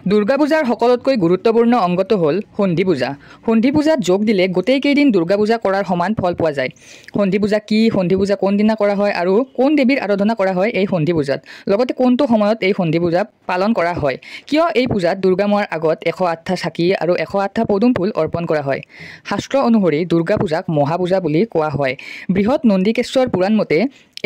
দুৰ্গা পূজাৰ সকলোতকৈ গুৰুত্বপূৰ্ণ অংগটো হ'ল সন্ধি পূজা। সন্ধি পূজাত যোগ দিলে গোটেই কেইদিন দুৰ্গা পূজা কৰাৰ সমান ফল পোৱা যায়। সন্ধি পূজা কি, সন্ধি পূজা কোনদিনা কৰা হয় আৰু কোন দেৱীৰ আৰাধনা কৰা হয় এই সন্ধি পূজাত, লগতে কোনটো সময়ত এই সন্ধি পূজা পালন কৰা হয়, কিয় এই পূজাত দুৰ্গা মাৰ আগত 108টা চাকি আৰু 108টা পদুম ফুল অৰ্পণ কৰা হয়। শাস্ত্ৰ অনুসৰি দুৰ্গা পূজাক মহাপূজা বুলি কোৱা হয়। বৃহৎ নন্দিকেশ্বৰ পুৰাণ মতে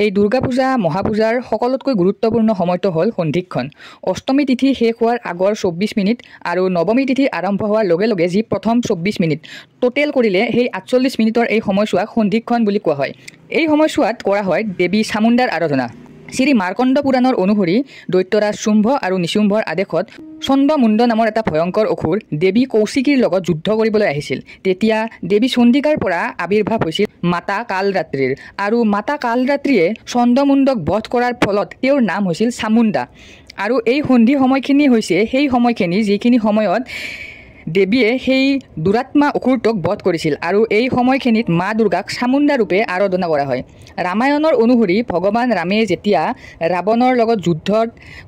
এই দুৰ্গা পূজা মহাপূজাৰ সকলোতকৈ গুৰুত্বপূৰ্ণ সময়টো হ'ল সন্ধিক্ষণ। অষ্টমী তিথি শেষ হোৱাৰ আগৰ 24 মিনিট আৰু নৱমী তিথি আৰম্ভ হোৱাৰ লগে লগে যি প্ৰথম 24 মিনিট টোটেল কৰিলে সেই 48 মিনিটৰ এই সময়ছোৱাক সন্ধিক্ষণ বুলি কোৱা হয়। এই সময়ছোৱাত কৰা হয় দেৱী চামুণ্ডাৰ আৰাধনা। শ্ৰী মাৰ্কণ্ড পুৰাণৰ অনুসৰি দৈত্যৰাজ শুম্ভ আৰু নিশুম্ভৰ আদেশত চন্দ্ৰমুণ্ড নামৰ এটা ভয়ংকৰ অসুৰ দেৱী কৌশিকীৰ লগত যুদ্ধ কৰিবলৈ আহিছিল। তেতিয়া দেৱী চণ্ডিকাৰ পৰা আৱিৰ্ভাৱ হৈছিল মাতা কালৰাত্ৰিৰ, আৰু মাতা কালৰাত্ৰিয়ে চন্দ্ৰমুণ্ডক বধ কৰাৰ ফলত তেওঁৰ নাম হৈছিল চামুণ্ডা। আৰু এই সন্ধি সময়খিনি হৈছে সেই সময়খিনি যিখিনি সময়ত দেৱীয়ে সেই দুৰাত্মা অসুৰটোক বধ কৰিছিল, আৰু এই সময়খিনিত মা দুৰ্গাক চামুণ্ডা ৰূপে আৰাধনা কৰা হয়। ৰামায়ণৰ অনুসৰি ভগৱান ৰামে যেতিয়া ৰাৱণৰ লগত যুদ্ধ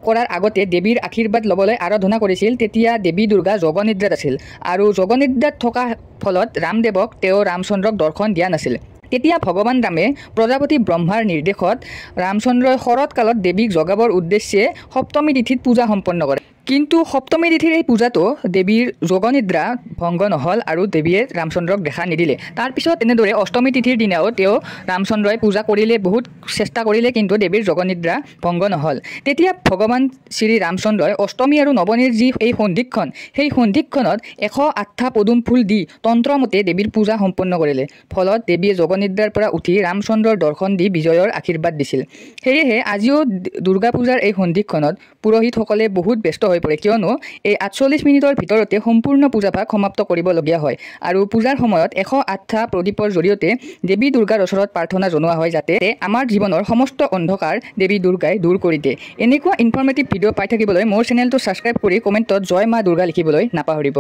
কৰাৰ আগতে দেৱীৰ আশীৰ্বাদ ল'বলৈ আৰাধনা কৰিছিল, তেতিয়া দেৱী দুৰ্গা যোগনিদ্ৰাত আছিল, আৰু যোগনিদ্ৰাত থকা ফলত ৰামদেৱক তেওঁ ৰামচন্দ্ৰক দৰ্শন দিয়া নাছিল। তেতিয়া ভগৱান ৰামে প্ৰজাপতি ব্ৰহ্মাৰ নিৰ্দেশত ৰামচন্দ্ৰই শৰৎকালত দেৱীক জগাবৰ উদ্দেশ্যে সপ্তমী তিথিত পূজা সম্পন্ন কৰে। কিন্তু সপ্তমী তিথিৰ এই পূজাটো দেৱীৰ যোগনিদ্ৰা ভংগ নহ'ল আৰু দেৱীয়ে ৰামচন্দ্ৰক দেখা নিদিলে। তাৰপিছত এনেদৰে অষ্টমী তিথিৰ দিনাও তেওঁ ৰামচন্দ্ৰই পূজা কৰিলে, বহুত চেষ্টা কৰিলে, কিন্তু দেৱীৰ যোগনিদ্ৰা ভংগ নহ'ল। তেতিয়া ভগৱান শ্ৰী ৰামচন্দ্ৰই অষ্টমী আৰু নৱমীৰ যি এই সন্ধিক্ষণ, সেই সন্ধিক্ষণত 108টা পদুম ফুল দি তন্ত্ৰমতে দেৱীৰ পূজা সম্পন্ন কৰিলে। ফলত দেৱীয়ে যোগনিদ্ৰাৰ পৰা উঠি ৰামচন্দ্ৰৰ দৰ্শন দি বিজয়ৰ আশীৰ্বাদ দিছিল। সেয়েহে আজিও দুৰ্গা পূজাৰ এই সন্ধিক্ষণত পুৰোহিতসকলে বহুত ব্যস্ত হৈ পৰে, কিয়নো এই 48 মিনিটৰ ভিতৰতে সম্পূৰ্ণ পূজাভাগ সমাপ্ত কৰিবলগীয়া হয়। আৰু পূজাৰ সময়ত 108টা প্ৰদীপৰ জৰিয়তে দেৱী দুৰ্গাৰ ওচৰত প্ৰাৰ্থনা জনোৱা হয়, যাতে আমাৰ জীৱনৰ সমস্ত অন্ধকাৰ দেৱী দুৰ্গাই দূৰ কৰি দিয়ে। এনেকুৱা ইনফৰ্মেটিভ ভিডিঅ' পাই থাকিবলৈ মোৰ চেনেলটো ছাবস্ক্ৰাইব কৰি কমেণ্টত জয় মা দুৰ্গা লিখিবলৈ নাপাহৰিব।